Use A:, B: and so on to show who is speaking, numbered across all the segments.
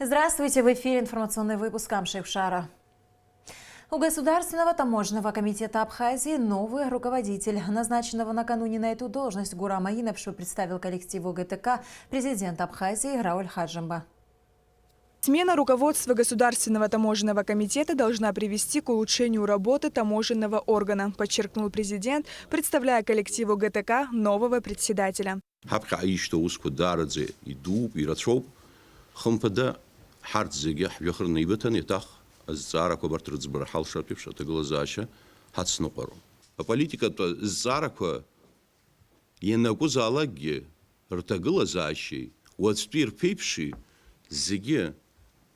A: Здравствуйте! В эфире информационный выпуск Амшейхшара. У Государственного таможенного комитета Абхазии новый руководитель. Назначенного накануне на эту должность Гурама Инапшева представил коллективу ГТК президент Абхазии Рауль Хаджимба.
B: Смена руководства Государственного таможенного комитета должна привести к улучшению работы таможенного органа, подчеркнул президент, представляя коллективу ГТК нового председателя.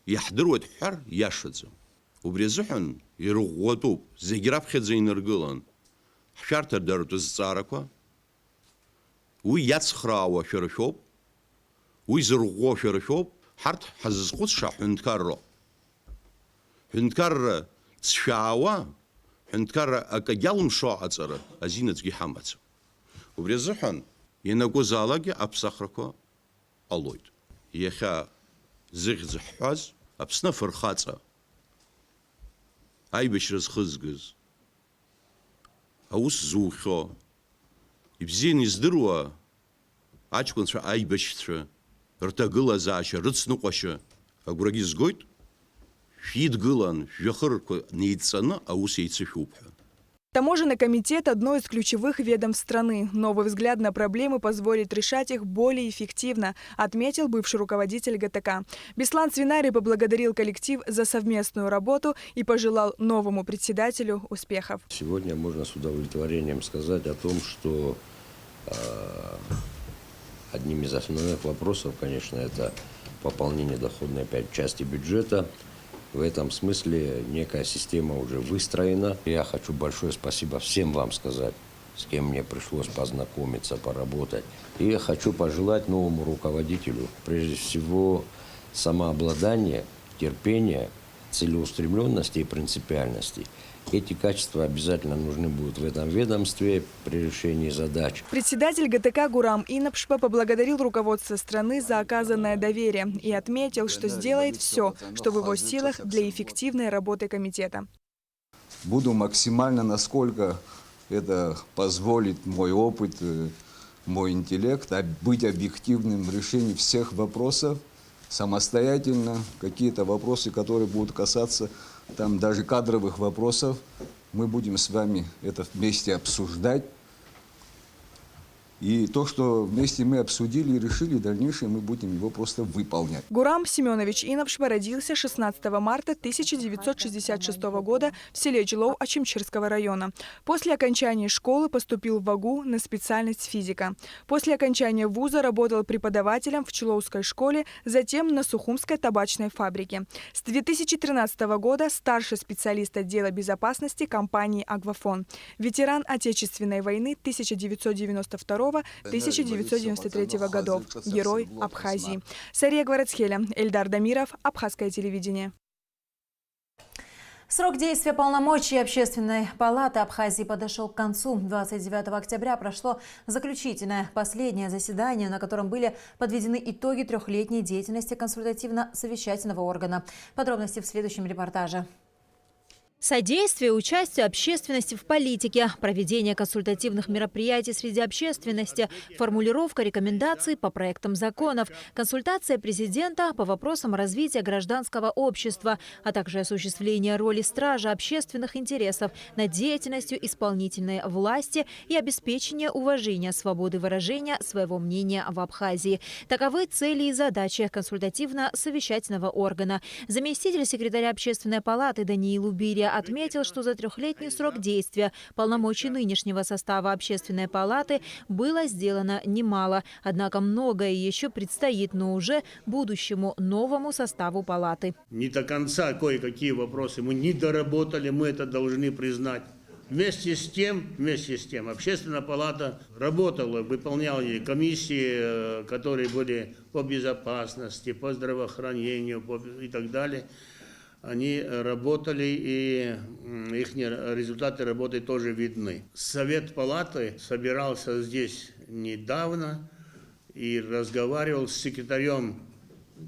C: يحضروا حر ياشدزم وبرزحن يرغوتو زجراب خزين رجلان حشرت درت الزاركوا ويتسخراوا شرشوب ويزرغوا شرشوب حرت حزقوت شح هندكر تشاوا هندكر أكجلم شاعر أزينة جحمت وبرزحن ينقو زالاجي أبصخركوا ألويد يخا زغ حاز أبسنا فرخاطة أي بشرز خزجز أوس زوخو يبزين يزدروا أشكون شو أي بشتر ارتقلا زاشة رتس نقاشة أقولك قويت فيد قلان يخر نيتسنا أوس يتسحوبها.
B: Таможенный комитет – одно из ключевых ведомств страны. Новый взгляд на проблемы позволит решать их более эффективно, отметил бывший руководитель ГТК. Беслан Свинари поблагодарил коллектив за совместную работу и пожелал новому председателю успехов.
D: Сегодня можно с удовлетворением сказать о том, что одним из основных вопросов, конечно, это пополнение доходной части бюджета. В этом смысле некая система уже выстроена. Я хочу большое спасибо всем вам сказать, с кем мне пришлось познакомиться, поработать. И я хочу пожелать новому руководителю, прежде всего, самообладания, терпения, целеустремленности и принципиальности. Эти качества обязательно нужны будут в этом ведомстве при решении задач.
B: Председатель ГТК Гурам Инапшева поблагодарил руководство страны за оказанное доверие и отметил, что сделает все, что в его силах для эффективной работы комитета.
E: Буду максимально, насколько это позволит мой опыт, мой интеллект, быть объективным в решении всех вопросов самостоятельно. Какие-то вопросы, которые будут касаться там даже кадровых вопросов, мы будем с вами это вместе обсуждать. И то, что вместе мы обсудили и решили, дальнейшее мы будем его просто выполнять.
B: Гурам Семенович Инапшева родился 16 марта 1966 года в селе Жилов Ачимчирского района. После окончания школы поступил в ВАГУ на специальность физика. После окончания вуза работал преподавателем в Чиловской школе, затем на Сухумской табачной фабрике. С 2013 года старший специалист отдела безопасности компании «Агвафон». Ветеран Отечественной войны 1992-1993 годов. Герой Абхазии. Сария Гварацхеля, Эльдар Дамиров, Абхазское телевидение.
A: Срок действия полномочий Общественной палаты Абхазии подошел к концу. 29 октября прошло заключительное, последнее заседание, на котором были подведены итоги трехлетней деятельности консультативно-совещательного органа. Подробности в следующем репортаже.
F: Содействие участию общественности в политике, проведение консультативных мероприятий среди общественности, формулировка рекомендаций по проектам законов, консультация президента по вопросам развития гражданского общества, а также осуществление роли стража общественных интересов над деятельностью исполнительной власти и обеспечение уважения свободы выражения своего мнения в Абхазии. Таковы цели и задачи консультативно-совещательного органа. Заместитель секретаря Общественной палаты Даниил Убирия отметил, что за трехлетний срок действия полномочий нынешнего состава Общественной палаты было сделано немало. Однако многое еще предстоит, но уже будущему новому составу палаты.
G: Не до конца кое-какие вопросы мы не доработали, мы это должны признать. Вместе с тем, Общественная палата работала, выполняла комиссии, которые были по безопасности, по здравоохранению и так далее. Они работали, и их результаты работы тоже видны. Совет палаты собирался здесь недавно и разговаривал с секретарем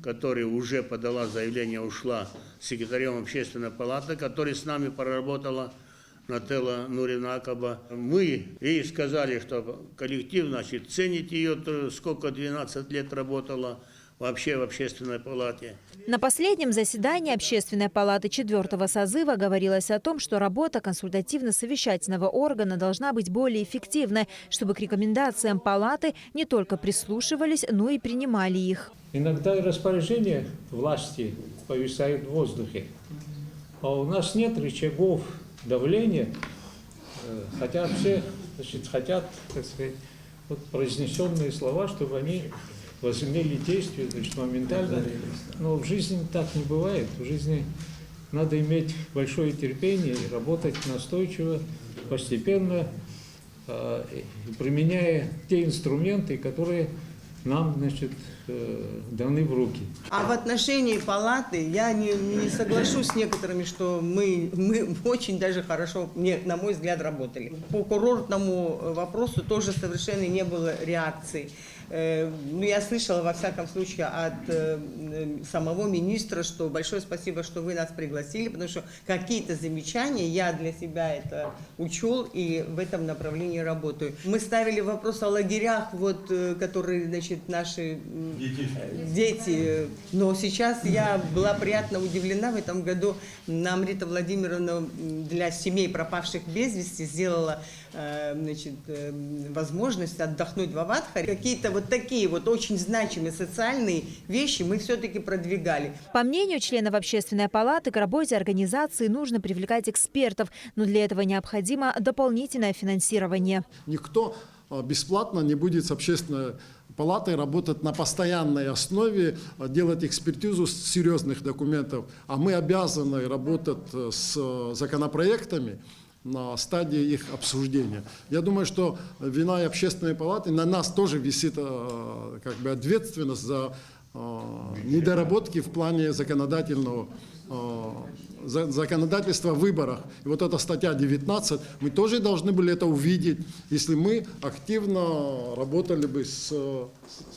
G: которая уже подала заявление, ушла секретарем общественной палаты, которая с нами проработала, Нателла Нурина Акаба. Мы ей сказали, что коллектив, значит, ценит ее, сколько 12 лет работала вообще в общественной палате.
F: На последнем заседании Общественной палаты 4-го созыва говорилось о том, что работа консультативно-совещательного органа должна быть более эффективной, чтобы к рекомендациям палаты не только прислушивались, но и принимали их.
H: Иногда и распоряжения власти повисают в воздухе, а у нас нет рычагов давления, хотя все, значит, хотят, так сказать, вот произнесенные слова, чтобы они возымели действие, значит, моментально. Но в жизни так не бывает. В жизни надо иметь большое терпение и работать настойчиво, постепенно, применяя те инструменты, которые нам, значит, даны в руки.
I: А в отношении палаты я не соглашусь с некоторыми, что мы очень даже хорошо, на мой взгляд, работали. По курортному вопросу тоже совершенно не было реакции. Ну, я слышала, во всяком случае, от самого министра, что большое спасибо, что вы нас пригласили, потому что какие-то замечания я для себя это учел и в этом направлении работаю. Мы ставили вопрос о лагерях, вот, которые, значит, наши дети. Но сейчас я была приятно удивлена. В этом году нам Рита Владимировна для семей пропавших без вести сделала, значит, возможность отдохнуть в Аватхаре. Какие-то вот такие вот очень значимые социальные вещи мы все-таки продвигали.
F: По мнению членов Общественной палаты, к работе организации нужно привлекать экспертов, но для этого необходимо дополнительное финансирование.
J: Никто бесплатно не будет с Общественной палатой работать на постоянной основе, делать экспертизу серьезных документов, а мы обязаны работать с законопроектами на стадии их обсуждения. Я думаю, что вина и Общественной палаты, на нас тоже висит как бы ответственность за недоработки в плане законодательства в выборах. И вот эта статья 19, мы тоже должны были это увидеть, если мы активно работали бы с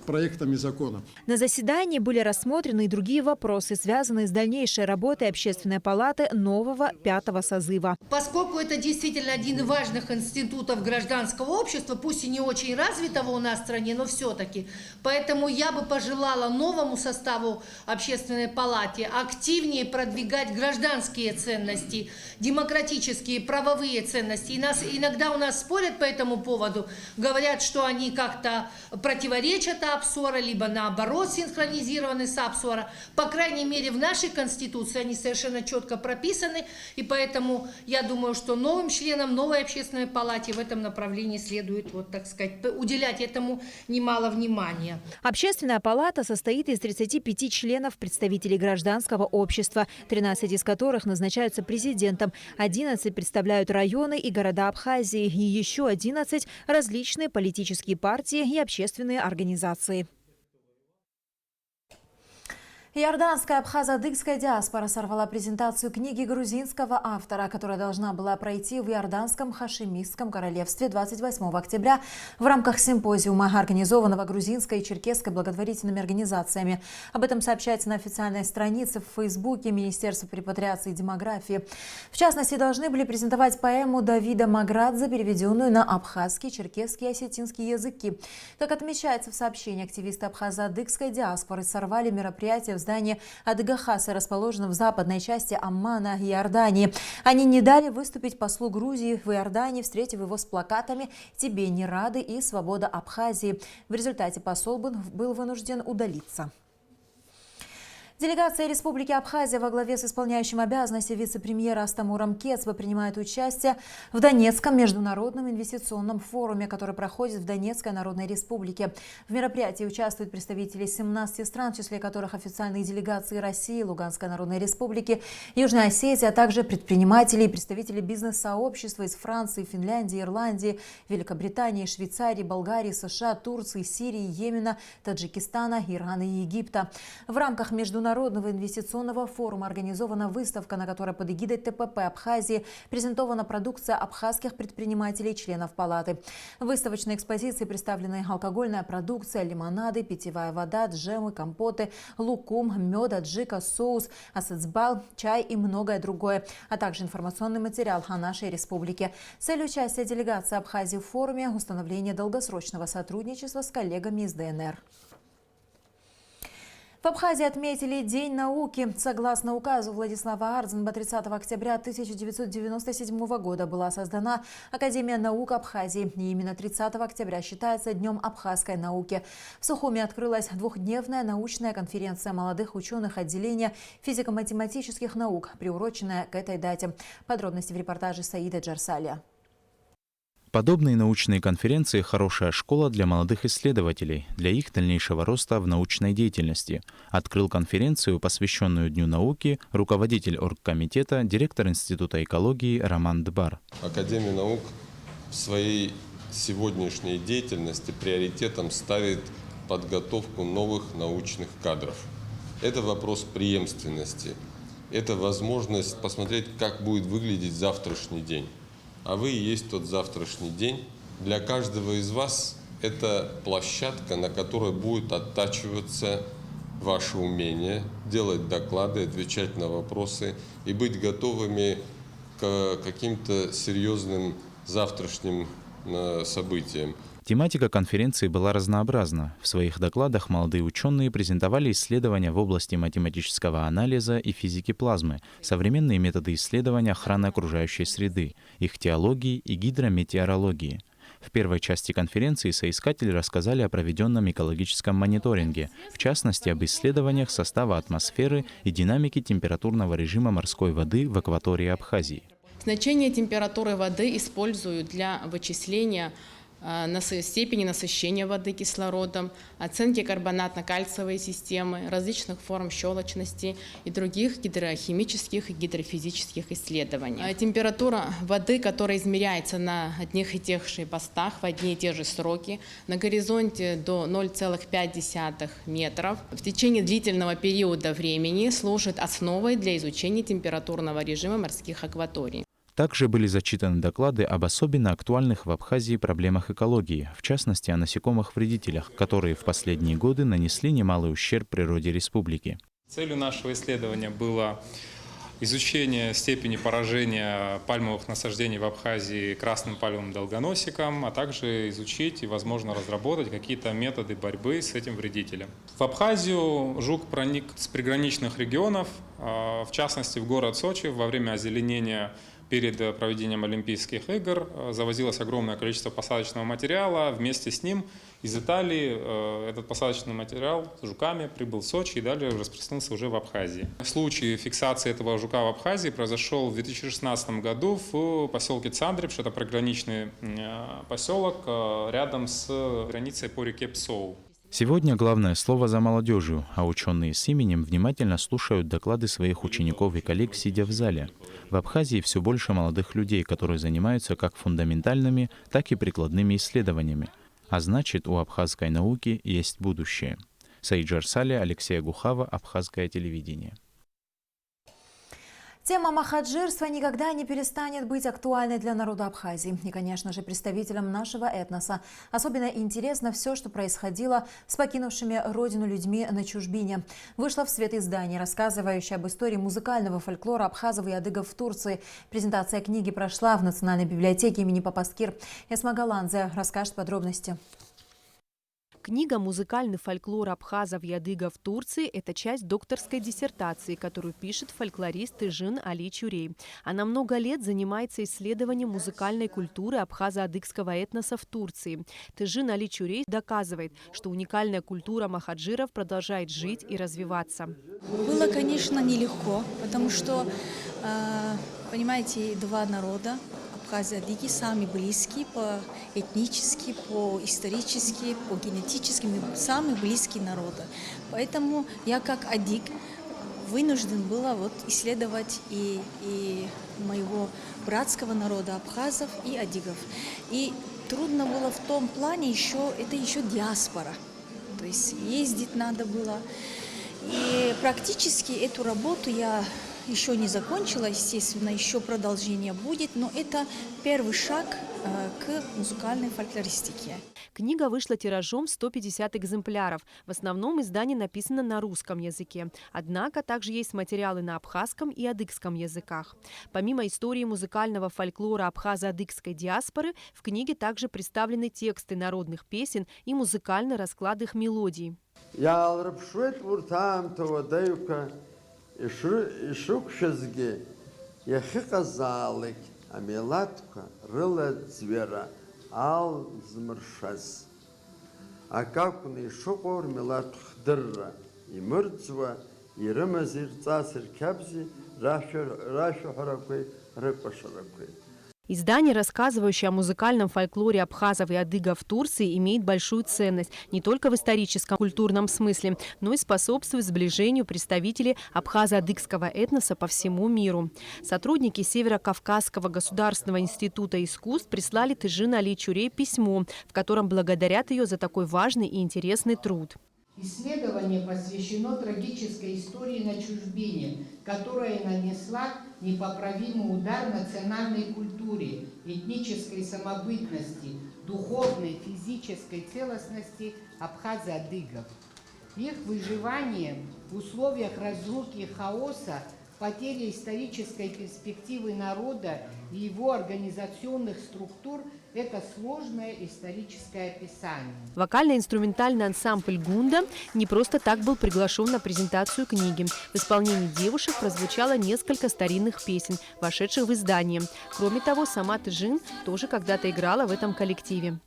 J: проектами закона.
F: На заседании были рассмотрены и другие вопросы, связанные с дальнейшей работой Общественной палаты нового 5-го созыва.
K: Поскольку это действительно один из важных институтов гражданского общества, пусть и не очень развитого у нас в стране, но все-таки. Поэтому я бы пожелала новому составу Общественной палаты активнее продвигать гражданские ценности, демократические, правовые ценности. Иногда у нас спорят по этому поводу, говорят, что они как-то противоречат АПСОРа, либо наоборот синхронизированы с АПСОРа. По крайней мере, в нашей Конституции они совершенно четко прописаны, и поэтому я думаю, что новым членам новой Общественной палаты в этом направлении следует, вот так сказать, уделять этому немало внимания.
F: Общественная палата состоит из 35 членов представителей гражданского общества, 13 из которых назначаются президентом, 11 представляют районы и города Абхазии, и еще 11 – различные политические партии и общественные организации.
A: Иорданская абхазо-адыгская диаспора сорвала презентацию книги грузинского автора, которая должна была пройти в Иорданском хашемитском королевстве 28 октября в рамках симпозиума, организованного грузинской и черкесской благотворительными организациями. Об этом сообщается на официальной странице в Фейсбуке Министерства репатриации и демографии. В частности, должны были презентовать поэму Давида Маградзе, переведенную на абхазский, черкесский и осетинский языки. Как отмечается в сообщении, активисты абхазо-адыгской диаспоры сорвали мероприятие в здании Адыга-Хаса, расположенном в западной части Аммана, Иордании. Они не дали выступить послу Грузии в Иордании, встретив его с плакатами «Тебе не рады» и «Свобода Абхазии». В результате посол был вынужден удалиться. Делегация Республики Абхазия во главе с исполняющим обязанности вице-премьера Астамуром Кецба принимает участие в Донецком международном инвестиционном форуме, который проходит в Донецкой Народной Республике. В мероприятии участвуют представители 17 стран, в числе которых официальные делегации России, Луганской Народной Республики, Южной Осетии, а также предприниматели и представители бизнес-сообщества из Франции, Финляндии, Ирландии, Великобритании, Швейцарии, Болгарии, США, Турции, Сирии, Йемена, Таджикистана, Ирана и Египта. В рамках международного Международного инвестиционного форума организована выставка, на которой под эгидой ТПП Абхазии презентована продукция абхазских предпринимателей и членов палаты. В выставочной экспозиции представлены алкогольная продукция, лимонады, питьевая вода, джемы, компоты, лукум, мед, аджика, соус, асецбал, чай и многое другое, а также информационный материал о нашей республике. Цель участия делегации Абхазии в форуме – установление долгосрочного сотрудничества с коллегами из ДНР. В Абхазии отметили День науки. Согласно указу Владислава Ардзенба, 30 октября 1997 года была создана Академия наук Абхазии. И именно 30 октября считается Днем абхазской науки. В Сухуми открылась двухдневная научная конференция молодых ученых отделения физико-математических наук, приуроченная к этой дате. Подробности в репортаже Саида Джарсалия.
L: Подобные научные конференции – хорошая школа для молодых исследователей, для их дальнейшего роста в научной деятельности. Открыл конференцию, посвященную Дню науки, руководитель оргкомитета, директор Института экологии Роман Дбар.
M: Академия наук в своей сегодняшней деятельности приоритетом ставит подготовку новых научных кадров. Это вопрос преемственности. Это возможность посмотреть, как будет выглядеть завтрашний день. А вы и есть тот завтрашний день. Для каждого из вас это площадка, на которой будет оттачиваться ваше умение делать доклады, отвечать на вопросы и быть готовыми к каким-то серьезным завтрашним событиям.
L: Тематика конференции была разнообразна. В своих докладах молодые ученые презентовали исследования в области математического анализа и физики плазмы, современные методы исследования охраны окружающей среды, ихтиологии и гидрометеорологии. В первой части конференции соискатели рассказали о проведенном экологическом мониторинге, в частности, об исследованиях состава атмосферы и динамики температурного режима морской воды в акватории Абхазии.
N: Значение температуры воды используют для вычисления степени насыщения воды кислородом, оценки карбонатно-кальциевой системы, различных форм щелочности и других гидрохимических и гидрофизических исследований. Температура воды, которая измеряется на одних и тех же постах в одни и те же сроки, на горизонте до 0,5 метров, в течение длительного периода времени служит основой для изучения температурного режима морских акваторий.
L: Также были зачитаны доклады об особенно актуальных в Абхазии проблемах экологии, в частности о насекомых-вредителях, которые в последние годы нанесли немалый ущерб природе республики.
O: Целью нашего исследования было изучение степени поражения пальмовых насаждений в Абхазии красным пальмовым долгоносиком, а также изучить и, возможно, разработать какие-то методы борьбы с этим вредителем. В Абхазию жук проник с приграничных регионов, в частности в город Сочи во время озеленения. Перед проведением Олимпийских игр завозилось огромное количество посадочного материала. Вместе с ним из Италии этот посадочный материал с жуками прибыл в Сочи и далее распространился уже в Абхазии. Случай фиксации этого жука в Абхазии произошел в 2016 году в поселке Цандрипш. Это приграничный поселок рядом с границей по реке Псоу.
L: Сегодня главное слово за молодежью, а ученые с именем внимательно слушают доклады своих учеников и коллег, сидя в зале. В Абхазии все больше молодых людей, которые занимаются как фундаментальными, так и прикладными исследованиями. А значит, у абхазской науки есть будущее. Саид Джарсали, Алексей Гухава, Абхазское телевидение.
A: Тема махаджирства никогда не перестанет быть актуальной для народа Абхазии и, конечно же, представителям нашего этноса. Особенно интересно все, что происходило с покинувшими родину людьми на чужбине. Вышло в свет издание, рассказывающее об истории музыкального фольклора абхазов и адыгов в Турции. Презентация книги прошла в Национальной библиотеке имени Папаскир. Эсма Галанзе расскажет подробности.
P: Книга «Музыкальный фольклор абхазов и адыгов в Турции» – это часть докторской диссертации, которую пишет фольклорист Тыжин Али Чурей. Она много лет занимается исследованием музыкальной культуры абхазо-адыгского этноса в Турции. Тыжин Али Чурей доказывает, что уникальная культура махаджиров продолжает жить и развиваться.
Q: Было, конечно, нелегко, потому что, понимаете, два народа, абхазы-адыги, сами близкие по этнически, по исторически, по генетически, самые близкие народы. Поэтому я как адыг вынужден была исследовать и моего братского народа абхазов и адыгов. И трудно было в том плане, это еще диаспора. То есть ездить надо было. И практически эту работу я еще не закончила, естественно, еще продолжение будет, но это первый шаг к музыкальной фольклористике.
P: Книга вышла тиражом 150 экземпляров. В основном издание написано на русском языке. Однако также есть материалы на абхазском и адыгском языках. Помимо истории музыкального фольклора абхазо-адыгской диаспоры, в книге также представлены тексты народных песен и музыкальный расклад их мелодий.
R: Амилатка рыла звера ал змыршаз. А как он шокор милат хдырра и мырцва и рымазир цасыр кябзи рашу харакой рыпашаракой.
P: Издание, рассказывающее о музыкальном фольклоре абхазов и адыгов в Турции, имеет большую ценность не только в историческом культурном смысле, но и способствует сближению представителей абхазо-адыгского этноса по всему миру. Сотрудники Северо-Кавказского государственного института искусств прислали Тыжин Али Чурей письмо, в котором благодарят ее за такой важный и интересный труд.
S: Исследование посвящено трагической истории на чужбине, которая нанесла непоправимый удар национальной культуре, этнической самобытности, духовной, физической целостности абхазо-адыгов. Их выживание в условиях разрухи и хаоса, потери исторической перспективы народа и его организационных структур – это сложное историческое описание.
P: Вокально-инструментальный ансамбль «Гунда» не просто так был приглашен на презентацию книги. В исполнении девушек прозвучало несколько старинных песен, вошедших в издание. Кроме того, сама Тыжин тоже когда-то играла в этом коллективе.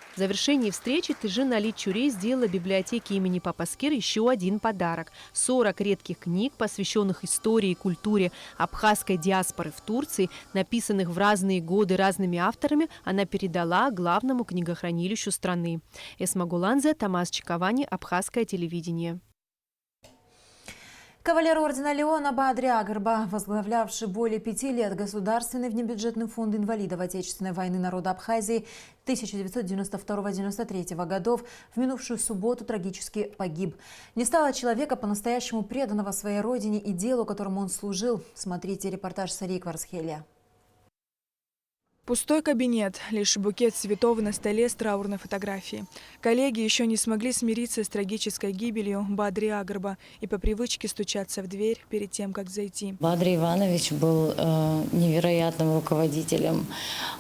P: В завершении встречи Тыжин Али Чурей сделала библиотеке имени Папаскер еще один подарок. 40 редких книг, посвященных истории и культуре абхазской диаспоры в Турции, написанных в разные годы разными авторами, она передала главному книгохранилищу страны. Эсма Гуланзе, Тамас Чиковани, Абхазское телевидение.
A: Кавалер ордена Леона Бадри Агарба, возглавлявший более 5 лет Государственный внебюджетный фонд инвалидов Отечественной войны народа Абхазии 1992-1993 годов, в минувшую субботу трагически погиб. Не стало человека, по-настоящему преданного своей родине и делу, которому он служил. Смотрите репортаж Сарии Кварсхеля.
B: Пустой кабинет, лишь букет цветов на столе с траурной фотографией. Коллеги еще не смогли смириться с трагической гибелью Бадри Агарба и по привычке стучатся в дверь перед тем, как зайти.
T: Бадри Иванович был невероятным руководителем.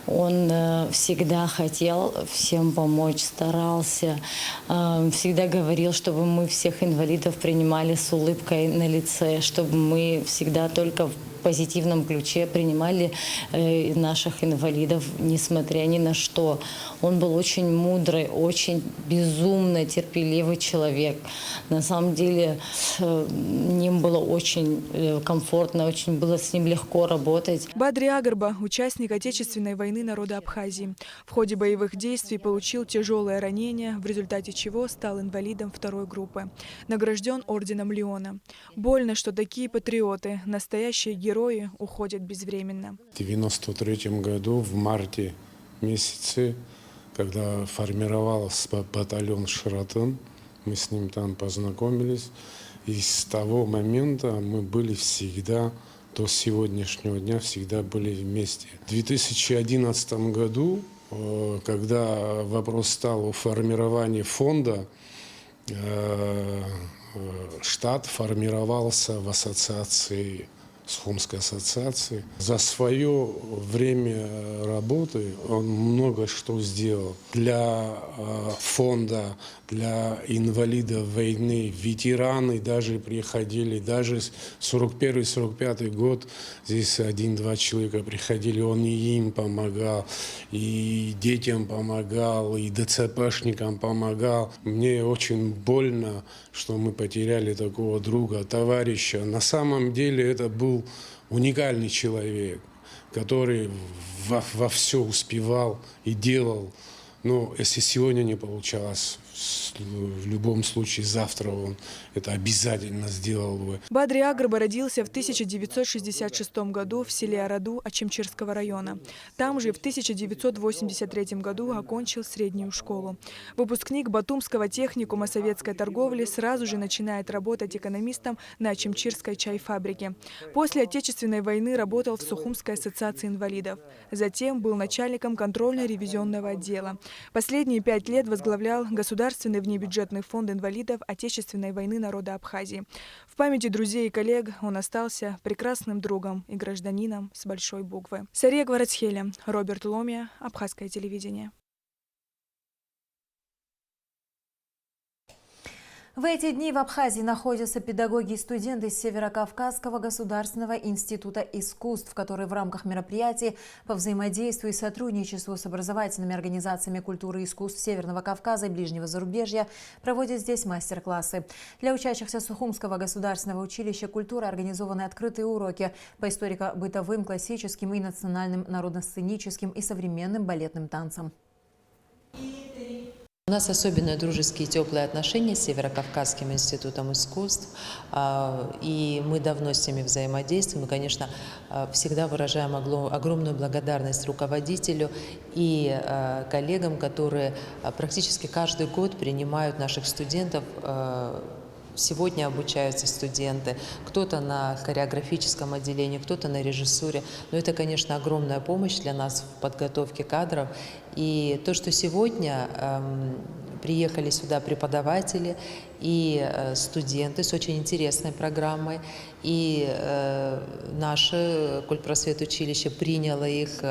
T: Он всегда хотел всем помочь, старался, всегда говорил, чтобы мы всех инвалидов принимали с улыбкой на лице, чтобы мы всегда только в позитивном ключе принимали наших инвалидов, несмотря ни на что. Он был очень мудрый, очень безумно терпеливый человек. На самом деле, ним было очень комфортно, очень было с ним легко работать.
B: Бадри Агарба – участник Отечественной войны народа Абхазии. В ходе боевых действий получил тяжелое ранение, в результате чего стал инвалидом второй группы. Награжден орденом Леона. Больно, что такие патриоты, настоящие герои, уходят безвременно.
U: В 1993 году, в марте месяце, когда формировался батальон «Шаратон», мы с ним там познакомились. И с того момента мы были всегда, до сегодняшнего дня, всегда были вместе. В 2011 году, когда вопрос стал о формировании фонда, штат формировался в ассоциации, Схумской ассоциации. За свое время работы он много что сделал для фонда, для инвалидов войны. Ветераны даже приходили, даже 41-45 год здесь 1-2 человека приходили, он и им помогал, и детям помогал, и ДЦПшникам помогал. Мне очень больно, что мы потеряли такого друга, товарища. На самом деле это был уникальный человек, который во все успевал и делал. Но если сегодня не получалось, в любом случае завтра он это обязательно сделал бы.
B: Бадри Агрба родился в 1966 году в селе Араду Ачимчирского района. Там же в 1983 году окончил среднюю школу. Выпускник Батумского техникума советской торговли сразу же начинает работать экономистом на Ачимчирской чайфабрике. После Отечественной войны работал в Сухумской ассоциации инвалидов. Затем был начальником контрольно-ревизионного отдела. Последние 5 лет возглавлял Государственный внебюджетный фонд инвалидов Отечественной войны народа Абхазии. В памяти друзей и коллег он остался прекрасным другом и гражданином с большой буквы. Сария Гварацхеля, Роберт Ломия, Абхазское телевидение.
A: В эти дни в Абхазии находятся педагоги и студенты Северокавказского государственного института искусств, которые в рамках мероприятий по взаимодействию и сотрудничеству с образовательными организациями культуры и искусств Северного Кавказа и ближнего зарубежья проводят здесь мастер-классы. Для учащихся Сухумского государственного училища культуры организованы открытые уроки по историко-бытовым, классическим и национальным народно-сценическим и современным балетным танцам.
C: У нас особенно дружеские теплые отношения с Северокавказским институтом искусств, и мы давно с ними взаимодействуем. Мы, конечно, всегда выражаем огромную благодарность руководителю и коллегам, которые практически каждый год принимают наших студентов. Сегодня обучаются студенты, кто-то на хореографическом отделении, кто-то на режиссуре. Но это, конечно, огромная помощь для нас в подготовке кадров. И то, что сегодня приехали сюда преподаватели и студенты с очень интересной программой, и наше культпросветучилище приняло их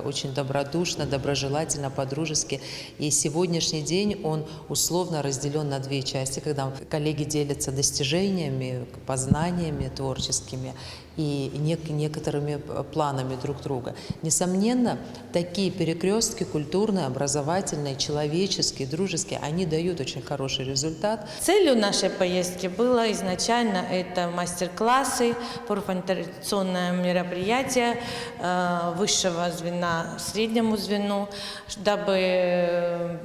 C: очень добродушно, доброжелательно, по-дружески. И сегодняшний день он условно разделен на 2 части, когда коллеги делятся достижениями, познаниями творческими и некоторыми планами друг друга. Несомненно, такие перекрестки культурные, образовательные, человеческие, дружеские, они дают очень хороший результат.
V: Целью нашей поездки было изначально это мастер-классы, профориентационное мероприятие высшего звена среднему звену, дабы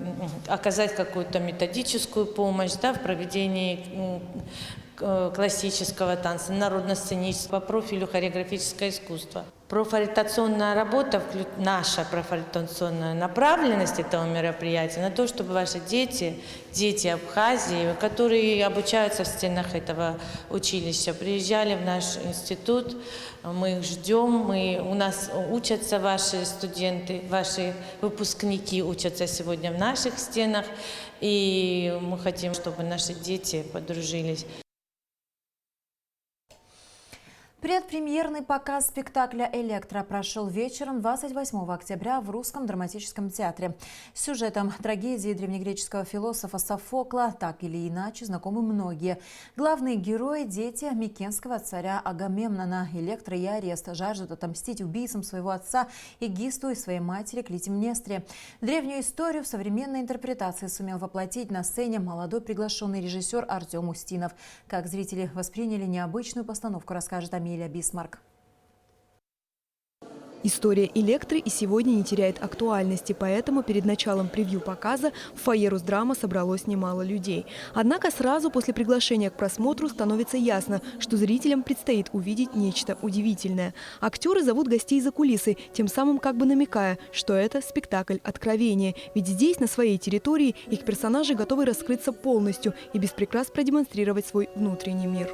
V: оказать какую-то методическую помощь в проведении классического танца, народно-сценического, по профилю хореографическое искусство. Профориентационная работа, наша профориентационная направленность этого мероприятия на то, чтобы ваши дети Абхазии, которые обучаются в стенах этого училища, приезжали в наш институт, мы их ждем, у нас учатся ваши студенты, ваши выпускники учатся сегодня в наших стенах, и мы хотим, чтобы наши дети подружились.
A: Предпремьерный показ спектакля «Электра» прошел вечером 28 октября в Русском драматическом театре. С сюжетом трагедии древнегреческого философа Софокла так или иначе знакомы многие. Главные герои – дети микенского царя Агамемнона. Электра и Арест жаждут отомстить убийцам своего отца Эгисту и своей матери Клитемнестре. Древнюю историю в современной интерпретации сумел воплотить на сцене молодой приглашенный режиссер Артем Устинов. Как зрители восприняли необычную постановку, расскажет Амелия Бисмарк.
B: История «Электры» и сегодня не теряет актуальности, поэтому перед началом превью показа в фойе Русдрама собралось немало людей. Однако сразу после приглашения к просмотру становится ясно, что зрителям предстоит увидеть нечто удивительное. Актеры зовут гостей за кулисы, тем самым как бы намекая, что это спектакль откровения. Ведь здесь, на своей территории, их персонажи готовы раскрыться полностью и без прикрас продемонстрировать свой внутренний мир.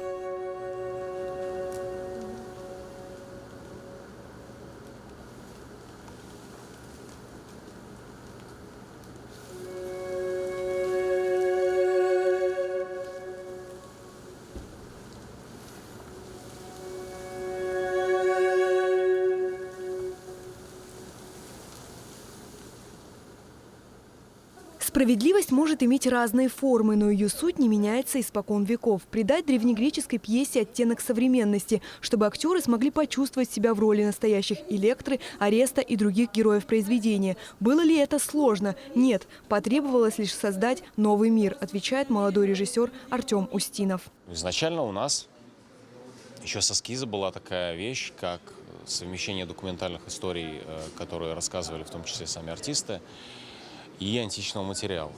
B: Справедливость может иметь разные формы, но ее суть не меняется испокон веков. Придать древнегреческой пьесе оттенок современности, чтобы актеры смогли почувствовать себя в роли настоящих Электры, Ареста и других героев произведения. Было ли это сложно? Нет. Потребовалось лишь создать новый мир, отвечает молодой режиссер Артем Устинов.
W: Изначально у нас еще с эскиза была такая вещь, как совмещение документальных историй, которые рассказывали в том числе сами артисты, и античного материала.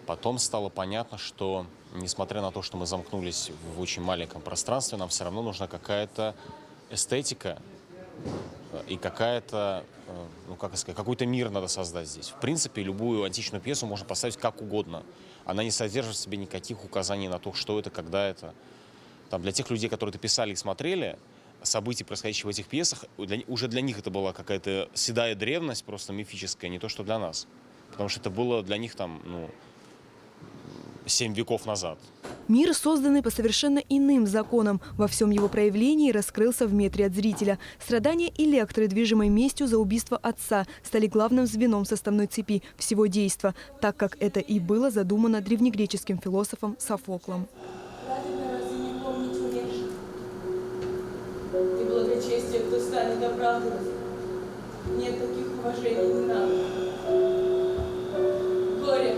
W: Потом стало понятно, что, несмотря на то, что мы замкнулись в очень маленьком пространстве, нам все равно нужна какая-то эстетика и какая-то, ну как сказать, какой-то мир надо создать здесь. В принципе, любую античную пьесу можно поставить как угодно. Она не содержит в себе никаких указаний на то, что это, когда это. Там, для тех людей, которые это писали и смотрели, события, происходящие в этих пьесах, уже для них это была какая-то седая древность, просто мифическая, не то, что для нас. Потому что это было для них там, 7 веков назад.
B: Мир, созданный по совершенно иным законам, во всем его проявлении раскрылся в метре от зрителя. Страдания Электры, движимой местью за убийство отца, стали главным звеном составной цепи всего действа, так как это и было задумано древнегреческим философом Софоклом.
D: И благочестие, кто станет оправдывать. Нет таких уважений, не надо. Горе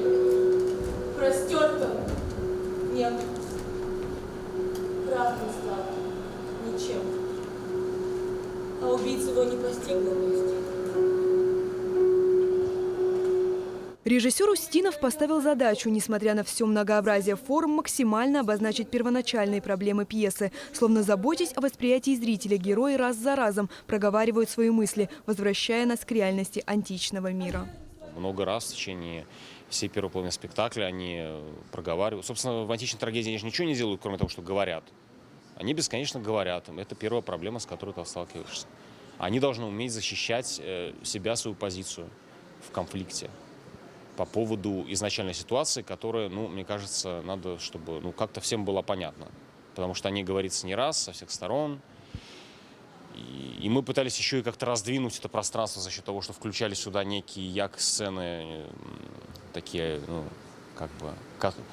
D: простертого нет. Правда стала ничем. А убийца его не постигла вместе.
B: Режиссер Устинов поставил задачу, несмотря на все многообразие форм, максимально обозначить первоначальные проблемы пьесы. Словно заботясь о восприятии зрителя, герои раз за разом проговаривают свои мысли, возвращая нас к реальности античного мира.
W: Много раз в течение всей первой половины спектакля они проговаривают. Собственно, в античной трагедии они же ничего не делают, кроме того, что говорят. Они бесконечно говорят. Это первая проблема, с которой ты сталкиваешься. Они должны уметь защищать себя, свою позицию в конфликте по поводу изначальной ситуации, которая, мне кажется, надо, чтобы как-то всем было понятно. Потому что о ней говорится не раз, со всех сторон. И мы пытались еще и как-то раздвинуть это пространство за счет того, что включали сюда некие сцены, такие,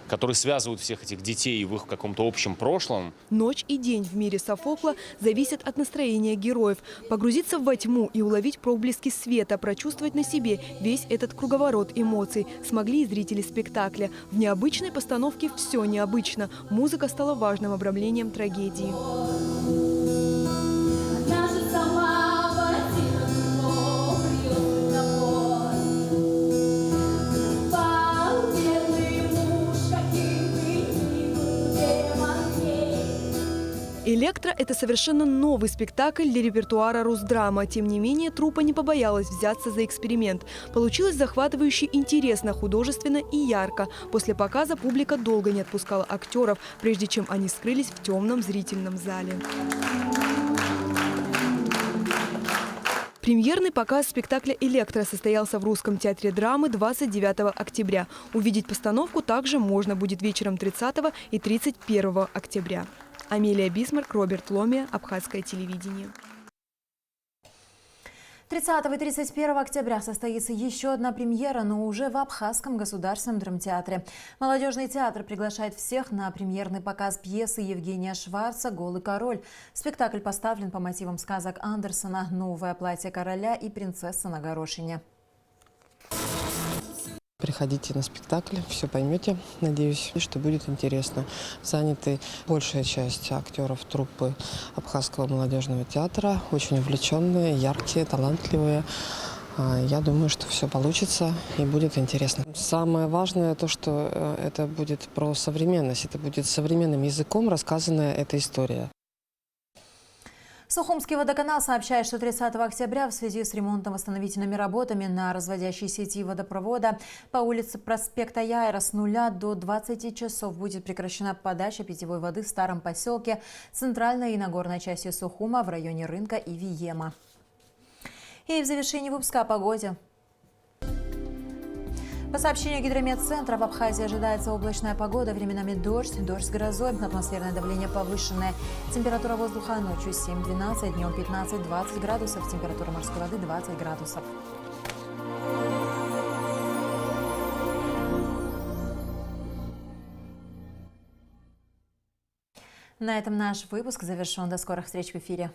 W: которые связывают всех этих детей в их каком-то общем прошлом.
B: Ночь и день в мире Софокла зависят от настроения героев. Погрузиться во тьму и уловить проблески света, прочувствовать на себе весь этот круговорот эмоций смогли и зрители спектакля. В необычной постановке все необычно. Музыка стала важным обрамлением трагедии. «Электра» – это совершенно новый спектакль для репертуара Русдрама. Тем не менее, труппа не побоялась взяться за эксперимент. Получилось захватывающе интересно, художественно и ярко. После показа публика долго не отпускала актеров, прежде чем они скрылись в темном зрительном зале. Премьерный показ спектакля «Электра» состоялся в Русском театре драмы 29 октября. Увидеть постановку также можно будет вечером 30 и 31 октября. Амелия Бисмарк, Роберт Ломия, Абхазское телевидение.
A: 30 и 31 октября состоится еще одна премьера, но уже в Абхазском государственном драмтеатре. Молодежный театр приглашает всех на премьерный показ пьесы Евгения Шварца «Голый король». Спектакль поставлен по мотивам сказок Андерсона «Новое платье короля» и «Принцесса на горошине».
E: Приходите на спектакль, все поймете. Надеюсь, что будет интересно. Заняты большая часть актеров труппы Абхазского молодежного театра. Очень увлеченные, яркие, талантливые. Я думаю, что все получится и будет интересно. Самое важное то, что это будет про современность. Это будет современным языком рассказанная эта история.
A: Сухумский водоканал сообщает, что 30 октября в связи с ремонтно-восстановительными работами на разводящей сети водопровода по улице проспекта Яйра с 0 до 20 часов будет прекращена подача питьевой воды в старом поселке, центральной и нагорной части Сухума в районе рынка и Виема. И в завершении выпуска о погоде. По сообщению Гидрометцентра, в Абхазии ожидается облачная погода, временами дождь с грозой, атмосферное давление повышенное. Температура воздуха ночью 7-12, днем 15-20 градусов, температура морской воды 20 градусов. На этом наш выпуск завершен. До скорых встреч в эфире.